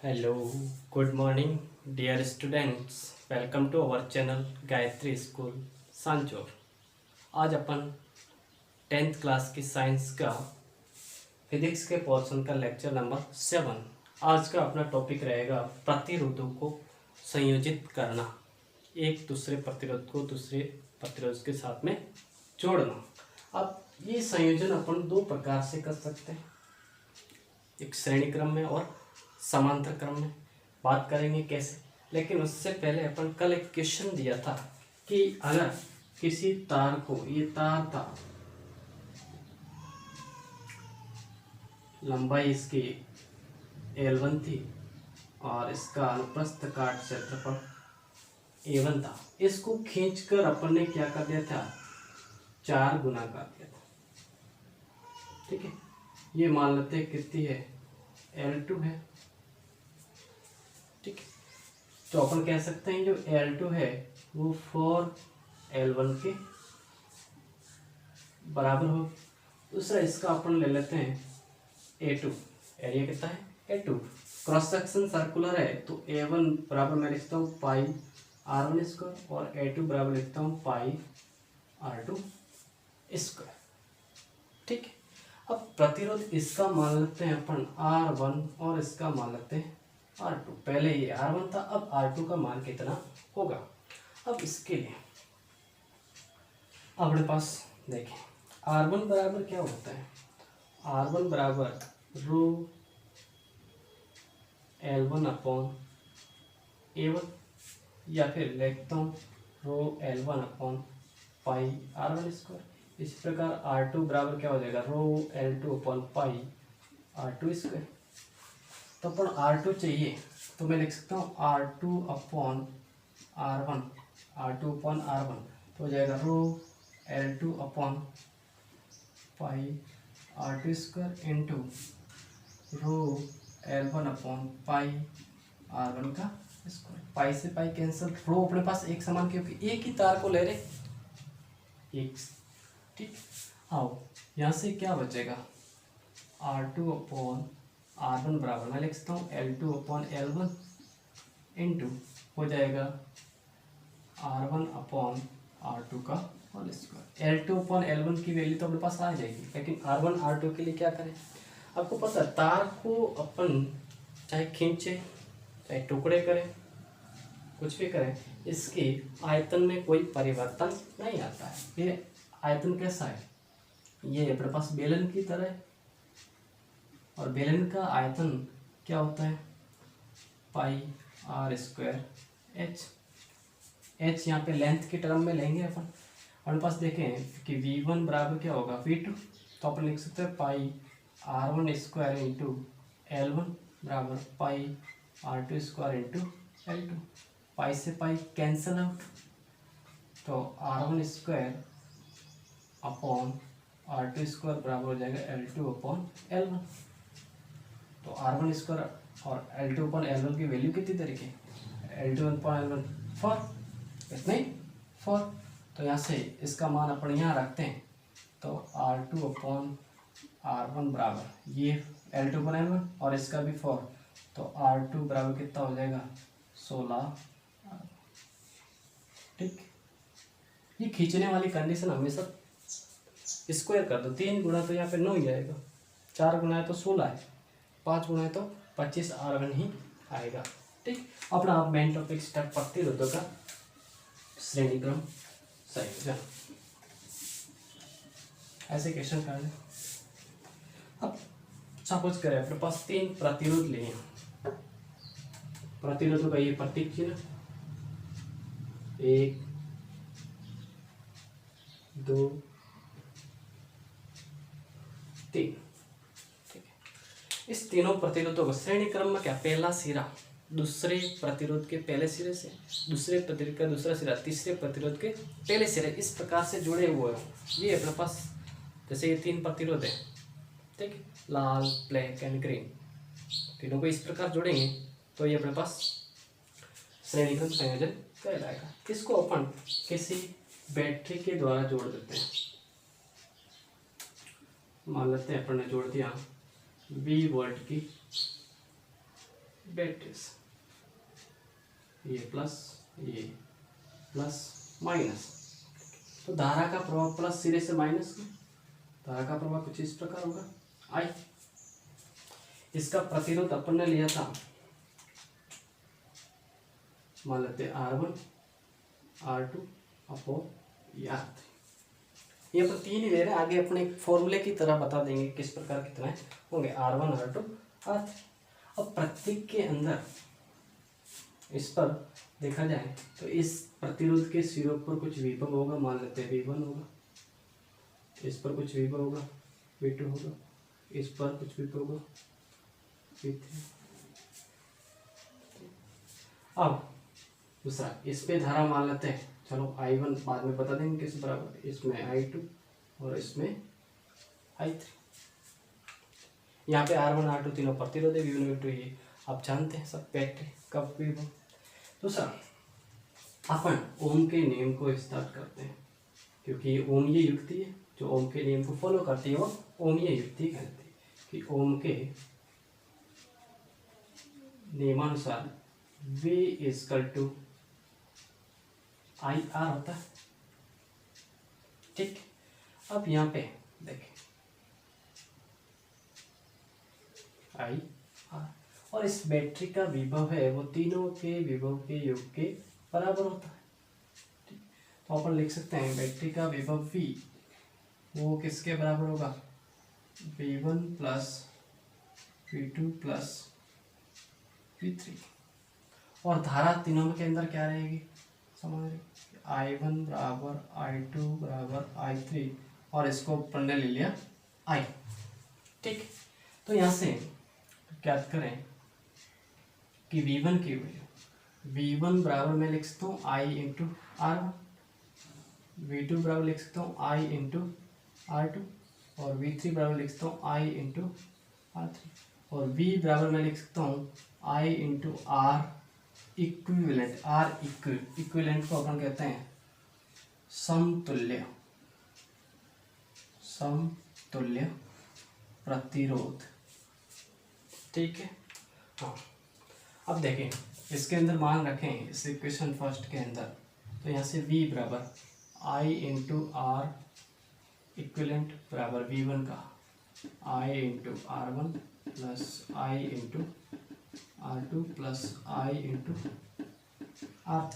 Hello, good morning dear students. Welcome to our channel Gayatri school Sanchore. आज अपन 10th class की science का physics के पोर्शन का लेक्चर नंबर 7। आज का अपना टॉपिक रहेगा प्रतिरोधों को संयोजित करना, एक दूसरे प्रतिरोध को दूसरे प्रतिरोध के साथ में जोड़ना। अब ये संयोजन अपन दो प्रकार से कर सकते हैं, एक श्रेणी क्रम में और समांतर क्रम में। बात करेंगे कैसे, लेकिन उससे पहले अपन कल एक क्वेश्चन दिया था कि अगर किसी तार को, ये तार था, लंबाई इसकी L1 थी और इसका अनुप्रस्थ काट क्षेत्रफल A1 था, इसको खींचकर अपन ने क्या कर दिया था, 4 गुना कर दिया था। ठीक है, ये मान लेते हैं कितनी है, L2 है। ठीक है, तो अपन कह सकते हैं जो L2 है वो 4L1 के बराबर हो। दूसरा इसका अपन ले लेते हैं A2, एरिया कितना है A2, क्रॉस सेक्शन सर्कुलर है तो A1 बराबर मैं लिखता हूँ पाई R1 स्क्वायर और A2 बराबर लिखता हूँ पाई R2 स्क्वायर। ठीक है, अब प्रतिरोध इसका मान लेते हैं अपन R1 और इसका मान लेते हैं R2। पहले ये R1 था, अब R2 का मान कितना होगा। अब इसके लिए अपने पास देखें, R1 बराबर क्या होता है, R1 बराबर रो L1 अपॉन A1, या फिर लिखता हूँ रो L1 upon pi R1 square. इसी प्रकार R2 बराबर क्या हो जाएगा, रो L2 upon pi R2 square. तो अपन R2 चाहिए तो मैं लिख सकता हूँ R2 upon R1, R2 upon R1 तो हो जाएगा रो L2 upon pi R2 square into rho L1 upon pi R1 का स्क्वायर। पाई से पाई कैंसिल, रो अपने पास एक समान क्योंकि एक ही तार को ले रहे एक। ठीक, आओ यहाँ से क्या बचेगा, R2 अपॉन R1 बराबर मैं लिख सकता हूँ L2 अपॉन L1 इंटू हो जाएगा R1 अपॉन R2 का whole square. L2 upon L1 की वैल्यू तो अपने पास आ जाएगी, लेकिन R1 R2 के लिए क्या करें। आपको पता है तार को अपन चाहे खींचे चाहे टुकड़े करें कुछ भी करें, इसके आयतन में कोई परिवर्तन नहीं आता है। ये आयतन कैसा है, ये अपने पास बेलन की तरह है और बेलन का आयतन क्या होता है, पाई R स्क्वायर H। H यहाँ पे लेंथ के टर्म में लेंगे अपन। अपने पास देखें कि V1 बराबर क्या होगा V2, तो अपन लिख सकते हैं पाई R1 स्क्वायर इंटू L1 बराबर पाई R2 स्क्वायर इंटू L2। पाई से पाई कैंसल आउट, तो R1 square upon R2 square बराबर हो जाएगा L2 अपॉन L1। तो R1 स्क्वायर और L2 अपॉन L1 की वैल्यू कितनी तरीके, L2 अपॉन L1 4, इतना ही 4। तो यहाँ से इसका मान अपन यहाँ रखते हैं, तो R2 अपॉन R1 बराबर ये L2 अपॉन L1 और इसका भी 4, तो R2 बराबर कितना हो जाएगा 16। ठीक, ये खींचने वाली कंडीशन हमेशा स्क्वायर कर दो, 3 गुना तो यहाँ पे 9 ही आएगा, 4 गुना है तो 16 है, 5 गुना है तो 25 R1 ही आएगा। ठीक, अपना आप मेन टॉपिक स्टार्ट, प्रतिरोधों का श्रेणी क्रम संयोजन। ऐसे क्वेश्चन कर लें। अब सपोज करें अपने पास 3 प्रतिरोध लिए, प्रतिरोधों का ये प्रतीक चिन्ह 1 2 3। ठीक है, इस तीनों प्रतिरोधों को श्रेणी क्रम में क्या, पहला सिरा दूसरे प्रतिरोध के पहले सिरे से, दूसरे प्रतिरोध का दूसरा सिरा तीसरे प्रतिरोध के पहले सिरे, इस प्रकार से जुड़े हुए हैं। ये अपने पास जैसे ये 3 प्रतिरोध है, ठीक है, लाल ब्लैक एंड ग्रीन, तीनों को इस प्रकार जोड़ेंगे तो ये अपने पास श्रेणी क्रम संयोजन कहलाएगा। इसको अपन किसी बैटरी के द्वारा जोड़ देते हैं। मान लेते हैं अपन ने जोड़ दिया 20 वोल्ट की बैटरीज, ये प्लस माइनस। तो धारा का प्रभाव प्लस सिरे से माइनस में, धारा का प्रभाव कुछ इस प्रकार होगा आई। इसका प्रतिरोध अपन ने लिया था, मान लेते R1 R2 अपॉन R3। ये अपन 3 ही ले रहे हैं, आगे अपने एक फॉर्मूले की तरह बता देंगे किस प्रकार कितने होंगे R1 R2 R3। अब प्रत्येक के अंदर इस पर देखा जाए तो इस प्रतिरोध के सिरों पर कुछ विभव होगा, मान लेते हैं V1 होगा, इस पर कुछ विभव होगा V2 होगा, इस पर कुछ विभव होगा V3। अब दूसरा इस पे धारा मान लेते हैं, चलो I1 बाद में बता देंगे किस बराबर, इसमें I2 और इसमें I3। यहाँ पे R1 R2 तीनों प्रतिरोध है, V1 V2 ये आप जानते हैं सब बैटरी कब भी हो। दूसरा अपन ओम के नियम को स्टार्ट करते हैं, क्योंकि ओम ये युक्ति है जो ओम के नियम को फॉलो करती है, वो ओम ये युक्ति कहती है कि ओम के नियमानुसार V = IR होता है। ठीक, अब यहाँ पे देखें IR, और इस बैटरी का विभव है वो तीनों के विभव के योग के बराबर होता है। ठीक, तो अपन लिख सकते हैं बैटरी का विभव V वो किसके बराबर होगा, V1 + V2 + V3। और धारा तीनों के अंदर क्या रहेगी, समान I1 = I2 = I3, और इसको अपन ने ले लिया I। ठीक, तो यहाँ से ज्ञात करें कि V1 की वैल्यू, V1 बराबर मैं लिख सकता हूँ I × R1, V2 बराबर लिख सकता हूँ I × R2, और V3 बराबर लिख सकता हूँ I × R3, और V बराबर मैं लिख सकता हूँ I × R equivalent. R equivalent को अपन कहते हैं समतुल्य प्रतिरोध। ठीक है, हाँ। अब देखें इसके अंदर मान रखें इस इक्वेशन फर्स्ट के अंदर, तो यहाँ से V बराबर I × R इक्विवेलेंट बराबर V1 का I × R1 + I × R2 + I × R3।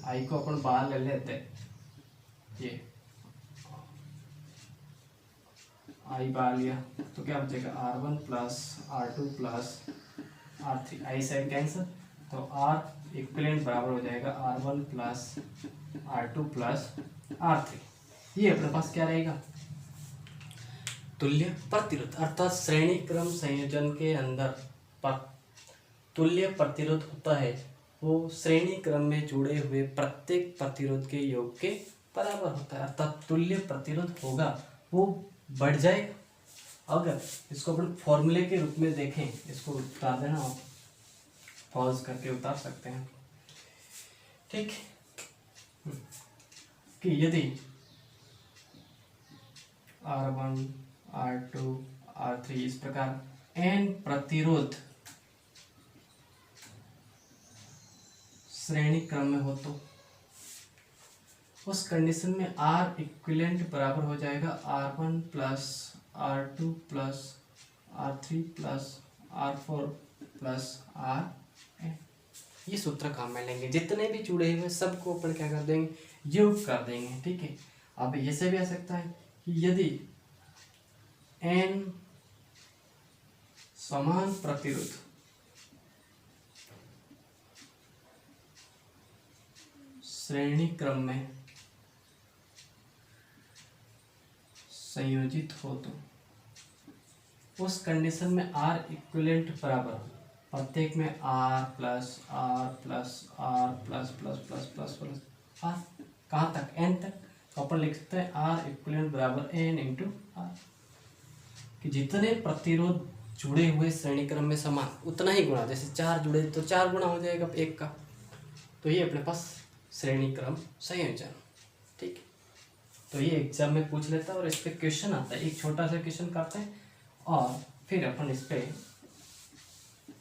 I को अपन बाहर ले लेते हैं, ये I बाहर लिया तो क्या बचेगा R1 + R2 + R3, I side cancel, तो R इक्विवेलेंट बराबर हो जाएगा R1 + R2 + R3। ये अपने पास क्या रहेगा, तुल्य प्रतिरोध, अर्थात श्रेणी क्रम संयोजन के अंदर तुल्य प्रतिरोध होता है वो श्रेणी क्रम में जुड़े हुए प्रत्येक प्रतिरोध के योग के बराबर होता है, अर्थात तुल्य प्रतिरोध होगा वो बढ़ जाएगा। अगर इसको अपन फॉर्मूले के रूप में देखें, इसको उतार देना, आप पॉज करके उतार सकते हैं। ठीक, कि यदि R1 R2 R3 इस प्रकार n प्रतिरोध श्रेणी क्रम में हो तो उस कंडीशन में R इक्विवेलेंट बराबर हो जाएगा R1 + R2 + R3 + R4 + Rn। ये सूत्र काम में लेंगे, जितने भी जुड़े हुए सबको अपन क्या कर देंगे, योग कर देंगे। ठीक है, अब ऐसे भी आ सकता है कि यदि n समान प्रतिरोध श्रेणी क्रम में संयोजित हो तो उस कंडीशन में R इक्विवेलेंट बराबर प्रत्येक में R + R + R +++++ R कहाँ तक, n तक, तो अपन लिख सकते हैं R इक्विवेलेंट बराबर n × R, कि जितने प्रतिरोध जुड़े हुए श्रेणी क्रम में समान उतना ही गुणा, जैसे 4 जुड़े तो 4 गुणा हो जाएगा 1 का, तो ये अपने पास श्रेणी क्रम संयोजन। ठीक, तो ये एग्जाम में पूछ लेता है और इस पे क्वेश्चन आता है, एक छोटा सा क्वेश्चन करते हैं और फिर अपन इस पे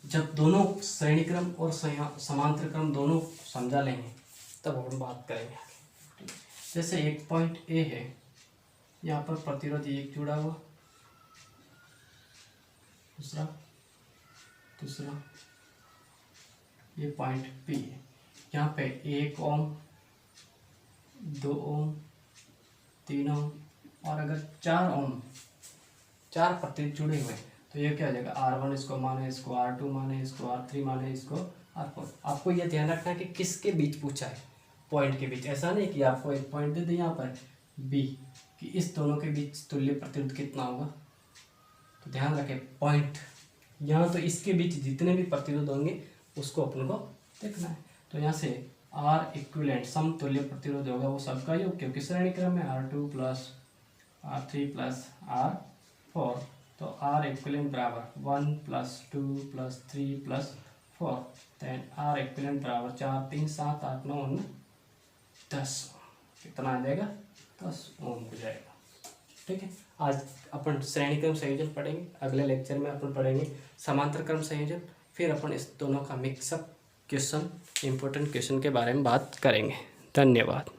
जब दोनों श्रेणी क्रम और समांतर क्रम दोनों समझा लेंगे तब हम बात करेंगे आगे। जैसे एक पॉइंट ए है, यहाँ पर प्रतिरोध एक जुड़ा हुआ, दूसरा ये पॉइंट बी है, यहाँ पे 1 ओम 2 ओम 3 ओम और अगर 4 ओम 4 प्रतिरोध जुड़े हुए हैं तो ये क्या हो जाएगा, R1 इसको माने, इसको R2 माने, इसको R3 माने, इसको R4। आपको ये ध्यान रखना है कि किसके बीच पूछा है, पॉइंट के बीच। ऐसा नहीं कि आपको एक पॉइंट दे दे यहाँ पर बी कि इस दोनों के बीच तुल्य प्रतिरोध कितना होगा, तो ध्यान रखें पॉइंट, यहाँ तो इसके बीच जितने भी प्रतिरोध होंगे उसको अपन को देखना है। तो यहाँ से R इक्विवेलेंट समतुल्य प्रतिरोध होगा वो सबका योग, क्योंकि श्रेणी क्रम में R2 plus R3 plus R4, तो R इक्विवेलेंट बराबर 1 plus 2 plus 3 plus 4, then R equivalent बराबर 4 3 7 8 9 10। कितना आ जाएगा, 10 ओम हो जाएगा। ठीक है, आज अपन श्रेणी क्रम संयोजन पढ़ेंगे, अगले लेक्चर में अपन पढ़ेंगे समांतर क्रम संयोजन, फिर अपन इस दोनों का मिक्सअप क्वेश्चन, इम्पोर्टेंट क्वेश्चन के बारे में बात करेंगे। धन्यवाद।